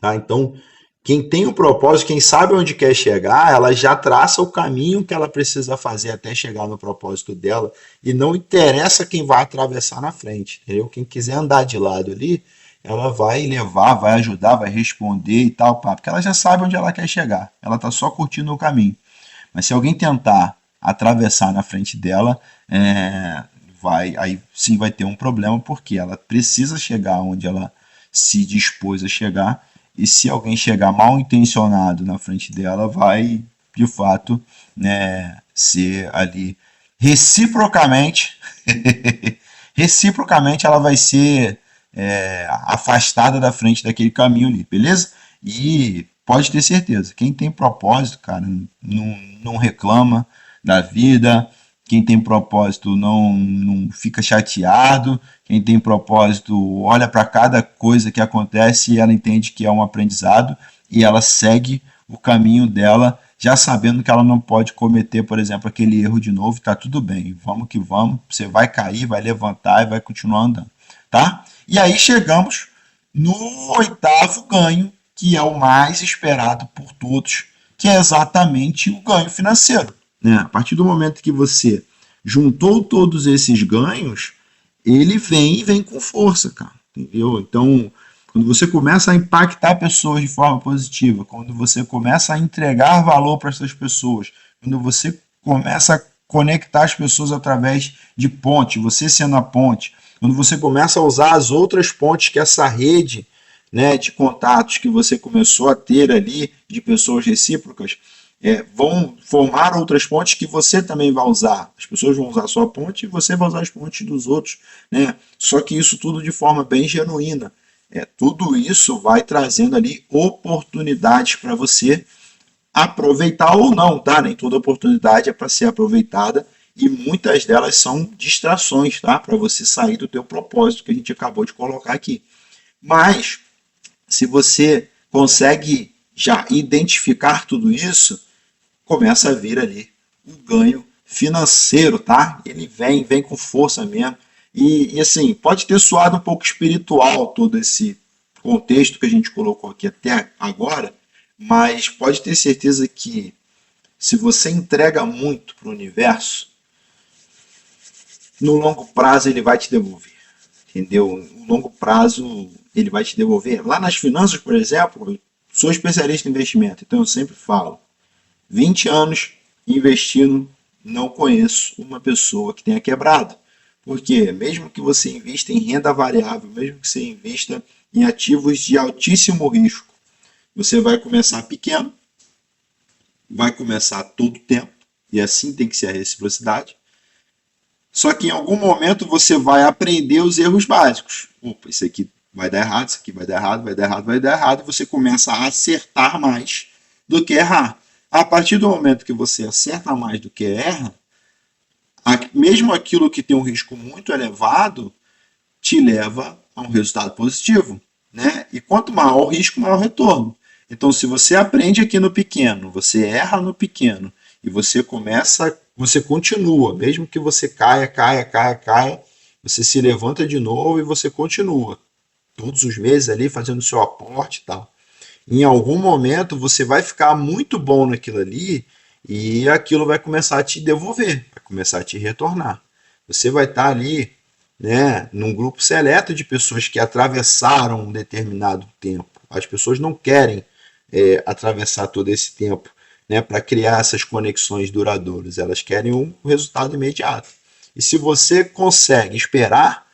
[SPEAKER 1] Tá? Então, quem tem o propósito, quem sabe onde quer chegar, ela já traça o caminho que ela precisa fazer até chegar no propósito dela e não interessa quem vai atravessar na frente, entendeu? Quem quiser andar de lado ali, ela vai levar, vai ajudar, vai responder e tal, pá, porque ela já sabe onde ela quer chegar. Ela está só curtindo o caminho. Mas se alguém tentar atravessar na frente dela, aí sim vai ter um problema, porque ela precisa chegar onde ela se dispôs a chegar, e se alguém chegar mal intencionado na frente dela, vai de fato, né, ser ali reciprocamente, reciprocamente ela vai ser afastada da frente daquele caminho ali, beleza? E pode ter certeza, quem tem propósito, cara, não reclama da vida, quem tem propósito não fica chateado, quem tem propósito olha para cada coisa que acontece e ela entende que é um aprendizado e ela segue o caminho dela, já sabendo que ela não pode cometer, por exemplo, aquele erro de novo, tá tudo bem, vamos que vamos, você vai cair, vai levantar e vai continuar andando, tá? E aí chegamos no oitavo ganho, que é o mais esperado por todos, que é exatamente o ganho financeiro. Né? A partir do momento que você juntou todos esses ganhos, ele vem e vem com força, cara. Entendeu? Então, quando você começa a impactar pessoas de forma positiva, quando você começa a entregar valor para essas pessoas, quando você começa a conectar as pessoas através de ponte, você sendo a ponte, quando você começa a usar as outras pontes que essa rede, né, de contatos que você começou a ter ali, de pessoas recíprocas, vão formar outras pontes que você também vai usar. As pessoas vão usar a sua ponte e você vai usar as pontes dos outros. Né? Só que isso tudo de forma bem genuína. Tudo isso vai trazendo ali oportunidades para você aproveitar ou não, tá? Nem toda oportunidade é para ser aproveitada e muitas delas são distrações, tá? Para você sair do teu propósito que a gente acabou de colocar aqui. Mas se você consegue já identificar tudo isso, começa a vir ali um ganho financeiro, tá? Ele vem com força mesmo. E assim, pode ter soado um pouco espiritual todo esse contexto que a gente colocou aqui até agora, mas pode ter certeza que se você entrega muito para o universo, no longo prazo ele vai te devolver. Entendeu? No longo prazo ele vai te devolver. Lá nas finanças, por exemplo, eu sou especialista em investimento, então eu sempre falo, 20 anos investindo, não conheço uma pessoa que tenha quebrado. Porque mesmo que você invista em renda variável, mesmo que você invista em ativos de altíssimo risco, você vai começar pequeno, vai começar todo tempo, e assim tem que ser a reciprocidade. Só que em algum momento você vai aprender os erros básicos. Opa, isso aqui vai dar errado, isso aqui vai dar errado, vai dar errado, vai dar errado, e você começa a acertar mais do que errar. A partir do momento que você acerta mais do que erra, mesmo aquilo que tem um risco muito elevado, te leva a um resultado positivo. Né? E quanto maior o risco, maior o retorno. Então, se você aprende aqui no pequeno, você erra no pequeno, e você continua, mesmo que você caia, você se levanta de novo e você continua. Todos os meses ali fazendo seu aporte e tal. Em algum momento você vai ficar muito bom naquilo ali e aquilo vai começar a te devolver, vai começar a te retornar. Você vai estar ali, né, num grupo seleto de pessoas que atravessaram um determinado tempo. As pessoas não querem atravessar todo esse tempo, né, para criar essas conexões duradouras. Elas querem um resultado imediato. E se você consegue esperar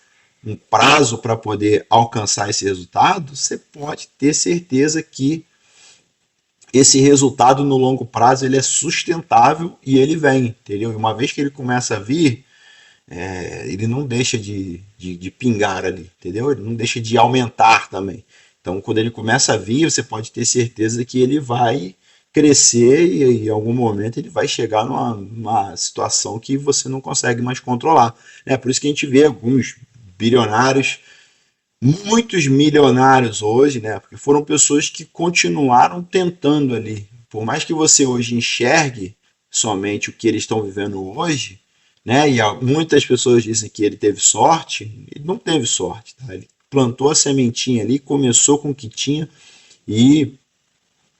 [SPEAKER 1] um prazo para poder alcançar esse resultado, você pode ter certeza que
[SPEAKER 2] esse resultado no longo prazo ele é sustentável e ele vem, entendeu? E uma vez que ele começa a vir, ele não deixa de pingar ali, entendeu? Ele não deixa de aumentar também. Então, quando ele começa a vir, você pode ter certeza que ele vai crescer e em algum momento ele vai chegar numa situação que você não consegue mais controlar. É por isso que a gente vê alguns bilionários, muitos milionários hoje, né? Porque foram pessoas que continuaram tentando ali. Por mais que você hoje enxergue somente o que eles estão vivendo hoje, né? E muitas pessoas dizem que ele teve sorte, ele não teve sorte, tá? Ele plantou a sementinha ali, começou com o que tinha e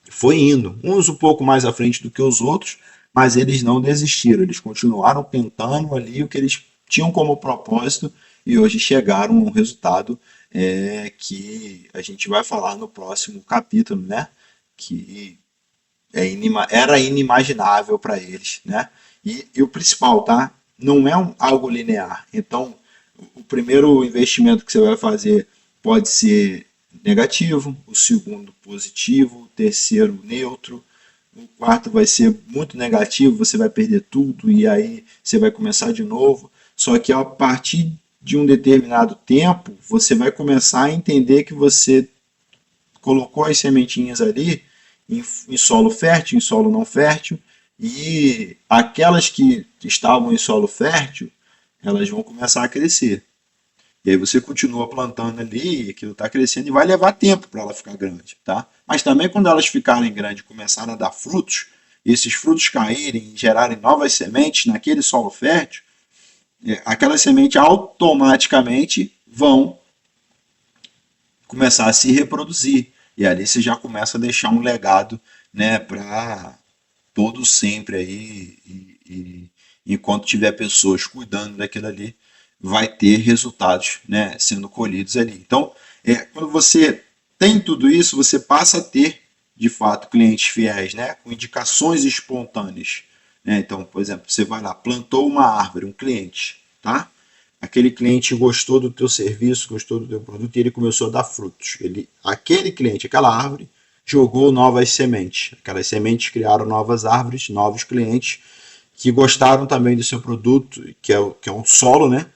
[SPEAKER 2] foi indo. Uns um pouco mais à frente do que os outros, mas eles não desistiram, eles continuaram tentando ali o que eles tinham como propósito e hoje chegaram a um resultado que a gente vai falar no próximo capítulo, né? Que era inimaginável para eles, né? E o principal, tá? Não é algo linear. Então, o primeiro investimento que você vai fazer pode ser negativo, o segundo positivo, o terceiro neutro, o quarto vai ser muito negativo, você vai perder tudo e aí você vai começar de novo. Só que a partir de um determinado tempo, você vai começar a entender que você colocou as sementinhas ali em solo fértil, em solo não fértil, e aquelas que estavam em solo fértil, elas vão começar a crescer. E aí você continua plantando ali, aquilo está crescendo e vai levar tempo para ela ficar grande, tá? Mas também quando elas ficarem grandes e começarem a dar frutos, e esses frutos caírem e gerarem novas sementes naquele solo fértil, aquelas sementes automaticamente vão começar a se reproduzir. E ali você já começa a deixar um legado, né, para todo sempre aí. Enquanto tiver pessoas cuidando daquilo ali, vai ter resultados, né, sendo colhidos ali. Então, quando você tem tudo isso, você passa a ter, de fato, clientes fiéis, né, com indicações espontâneas. Né? Então, por exemplo, você vai lá, plantou uma árvore, um cliente, tá? Aquele cliente gostou do teu serviço, gostou do teu produto e ele começou a dar frutos. Aquele cliente, aquela árvore, jogou novas sementes. Aquelas sementes criaram novas árvores, novos clientes que gostaram também do seu produto, que é o solo, né?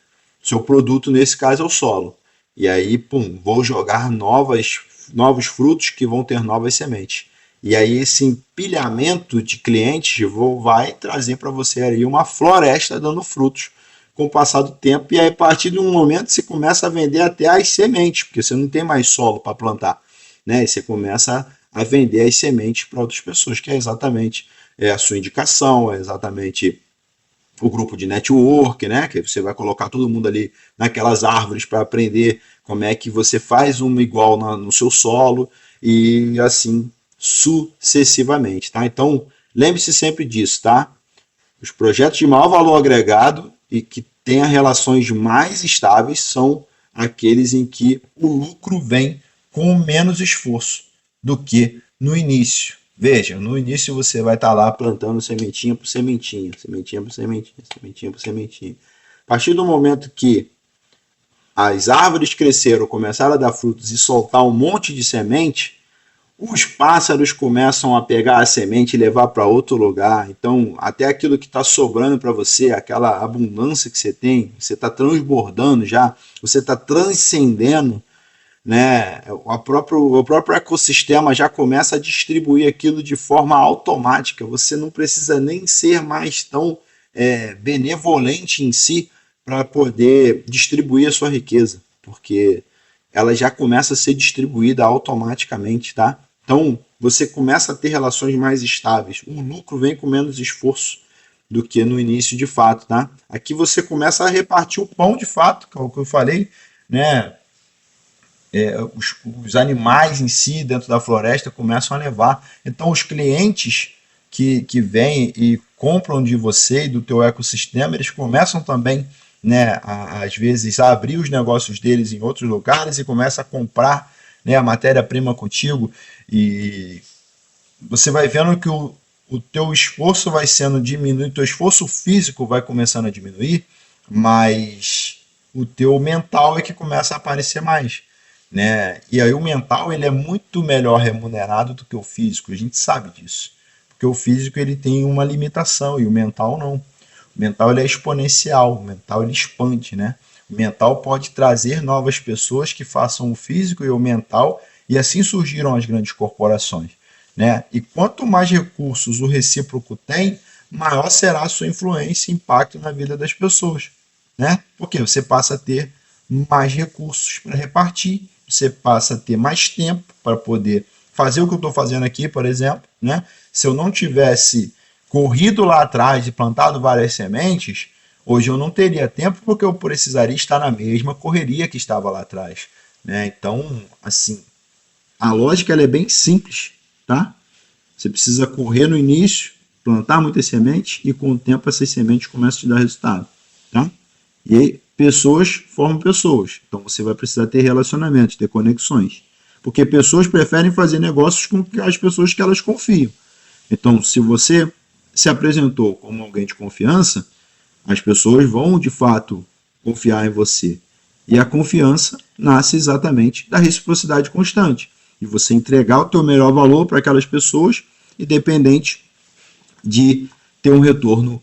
[SPEAKER 2] Seu produto, nesse caso, é o solo. E aí, pum, vou jogar novos frutos que vão ter novas sementes. E aí, esse empilhamento de clientes vai trazer para você aí uma floresta dando frutos com o passar do tempo. E aí, a partir de um momento, você começa a vender até as sementes, porque você não tem mais solo para plantar. Né? E você começa a vender as sementes para outras pessoas, que é exatamente a sua indicação, é exatamente o grupo de network, né? Que você vai colocar todo mundo ali naquelas árvores para aprender como é que você faz uma igual no seu solo e assim sucessivamente, tá? Então, lembre-se sempre disso, tá? Os projetos de maior valor agregado e que tenha relações mais estáveis são aqueles em que o lucro vem com menos esforço do que no início. Veja, no início você vai estar lá plantando sementinha por sementinha, sementinha por sementinha, sementinha por sementinha. A partir do momento que as árvores cresceram, começaram a dar frutos e soltar um monte de semente, os pássaros começam a pegar a semente e levar para outro lugar. Então, até aquilo que está sobrando para você, aquela abundância que você tem, você está transbordando já, você está transcendendo, né? O próprio ecossistema já começa a distribuir aquilo de forma automática. Você não precisa nem ser mais tão benevolente em si para poder distribuir a sua riqueza, porque ela já começa a ser distribuída automaticamente, tá? Então, você começa a ter relações mais estáveis. O lucro vem com menos esforço do que no início de fato, tá? Aqui você começa a repartir o pão de fato, que é o que eu falei, né? Os animais em si dentro da floresta começam a levar. Então, os clientes que vêm e compram de você e do teu ecossistema, eles começam também, né, às vezes, a abrir os negócios deles em outros lugares e começam a comprar, né, a matéria-prima contigo. E você vai vendo que o teu esforço vai sendo diminuído, o teu esforço físico vai começando a diminuir, mas o teu mental é que começa a aparecer mais. né? E aí o mental ele é muito melhor remunerado do que o físico, a gente sabe disso. Porque o físico ele tem uma limitação e o mental não. O mental ele é exponencial, o mental ele expande, né? O mental pode trazer novas pessoas que façam o físico e o mental, e assim surgiram as grandes corporações, né? E quanto mais recursos o recíproco tem, maior será a sua influência e impacto na vida das pessoas, né? Porque você passa a ter mais recursos para repartir, você passa a ter mais tempo para poder fazer o que eu estou fazendo aqui, por exemplo, né? Se eu não tivesse corrido lá atrás e plantado várias sementes, hoje eu não teria tempo porque eu precisaria estar na mesma correria que estava lá atrás, né? Então, assim, a lógica ela é bem simples, tá? Você precisa correr no início, plantar muitas sementes e com o tempo essas sementes começam a te dar resultado, tá? E aí, pessoas formam pessoas. Então você vai precisar ter relacionamentos, ter conexões. Porque pessoas preferem fazer negócios com as pessoas que elas confiam. Então, se você se apresentou como alguém de confiança, as pessoas vão de fato confiar em você. E a confiança nasce exatamente da reciprocidade constante. E você entregar o teu melhor valor para aquelas pessoas, independente de ter um retorno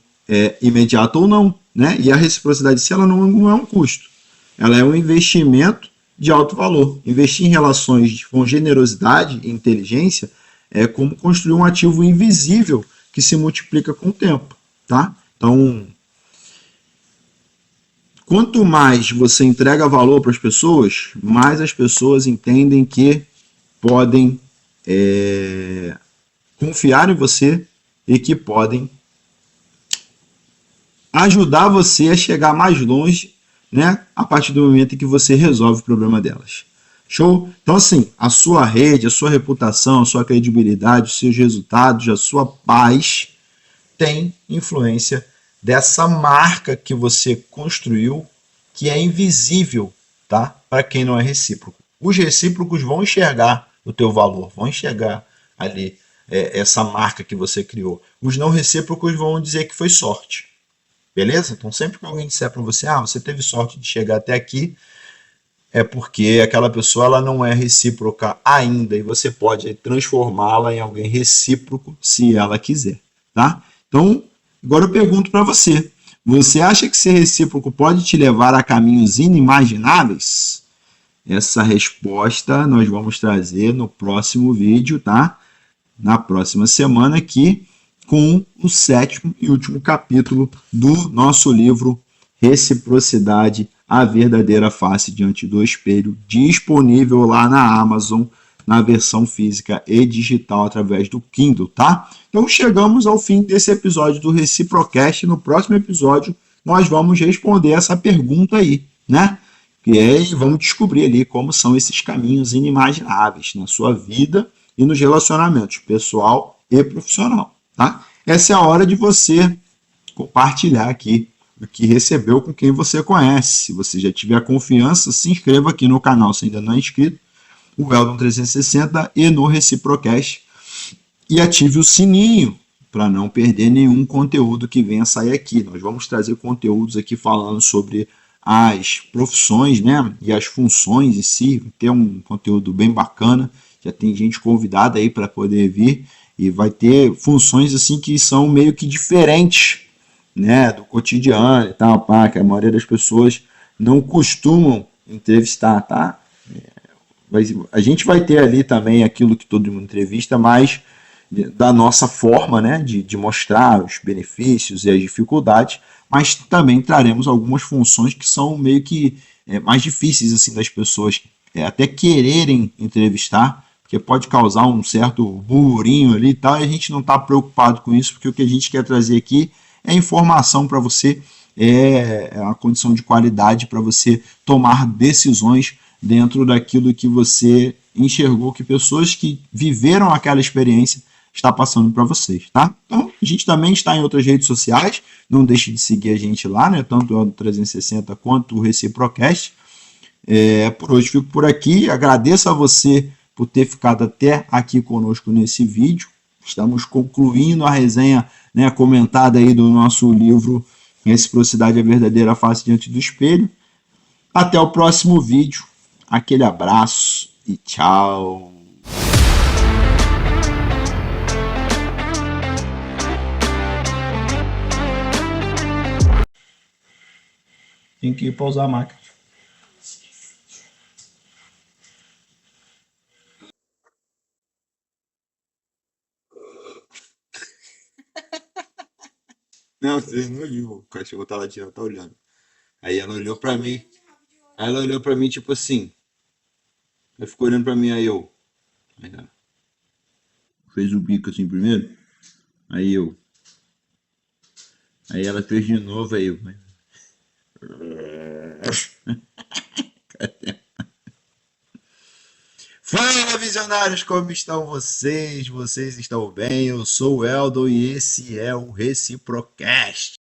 [SPEAKER 2] imediato ou não, né? E a reciprocidade, se ela não é um custo, ela é um investimento de alto valor. Investir em relações com generosidade e inteligência é como construir um ativo invisível que se multiplica com o tempo, tá? Então, quanto mais você entrega valor para as pessoas, mais as pessoas entendem que podem confiar em você e que podem ajudar você a chegar mais longe, né, a partir do momento em que você resolve o problema delas. Show? Então, assim, a sua rede, a sua reputação, a sua credibilidade, os seus resultados, a sua paz tem influência dessa marca que você construiu, que é invisível, tá? Para quem não é recíproco. Os recíprocos vão enxergar o teu valor, vão enxergar ali essa marca que você criou. Os não recíprocos vão dizer que foi sorte. Beleza? Então, sempre que alguém disser para você, você teve sorte de chegar até aqui, é porque aquela pessoa ela não é recíproca ainda e você pode transformá-la em alguém recíproco se ela quiser, tá? Então, agora eu pergunto para você, você acha que ser recíproco pode te levar a caminhos inimagináveis? Essa resposta nós vamos trazer no próximo vídeo, tá? Na próxima semana aqui, com o 7º e último capítulo do nosso livro Reciprocidade, a verdadeira face diante do espelho, disponível lá na Amazon, na versão física e digital através do Kindle, tá? Então chegamos ao fim desse episódio do Reciprocast. No próximo episódio nós vamos responder essa pergunta aí, né? E vamos descobrir ali como são esses caminhos inimagináveis na sua vida e nos relacionamentos pessoal e profissional, tá? Essa é a hora de você compartilhar aqui o que recebeu com quem você conhece. Se você já tiver confiança, se inscreva aqui no canal se ainda não é inscrito, o Eldon 360 e no Reciprocast, e ative o sininho para não perder nenhum conteúdo que venha sair aqui. Nós vamos trazer conteúdos aqui falando sobre as profissões, né, e as funções em si. Ter um conteúdo bem bacana, já tem gente convidada aí para poder vir, e vai ter funções assim que são meio que diferentes, né, do cotidiano e tal, que a maioria das pessoas não costumam entrevistar, tá? A gente vai ter ali também aquilo que todo mundo entrevista, mas da nossa forma, né, de mostrar os benefícios e as dificuldades, mas também traremos algumas funções que são meio que mais difíceis assim das pessoas até quererem entrevistar, porque pode causar um certo burburinho ali e tal, e a gente não está preocupado com isso, porque o que a gente quer trazer aqui é informação para você, é uma condição de qualidade para você tomar decisões dentro daquilo que você enxergou que pessoas que viveram aquela experiência está passando para vocês, tá? Então, a gente também está em outras redes sociais, não deixe de seguir a gente lá, né? Tanto o 360 quanto o Reciprocast. Por hoje fico por aqui, agradeço a você por ter ficado até aqui conosco nesse vídeo. Estamos concluindo a resenha, né, comentada aí do nosso livro Reciprocidade, a verdadeira face diante do espelho. Até o próximo vídeo. Aquele abraço e tchau. Tem que ir para usar a máquina. Não, você não viu. O cachorro tá latindo, tá olhando. Aí ela olhou pra mim. Aí ela olhou pra mim, tipo assim. Aí ficou olhando pra mim, aí eu. Aí ela fez o bico assim primeiro. Aí eu. Aí ela fez de novo, aí eu. Fala, visionários, como estão vocês? Vocês estão bem? Eu sou o Eldon e esse é o Reciprocast.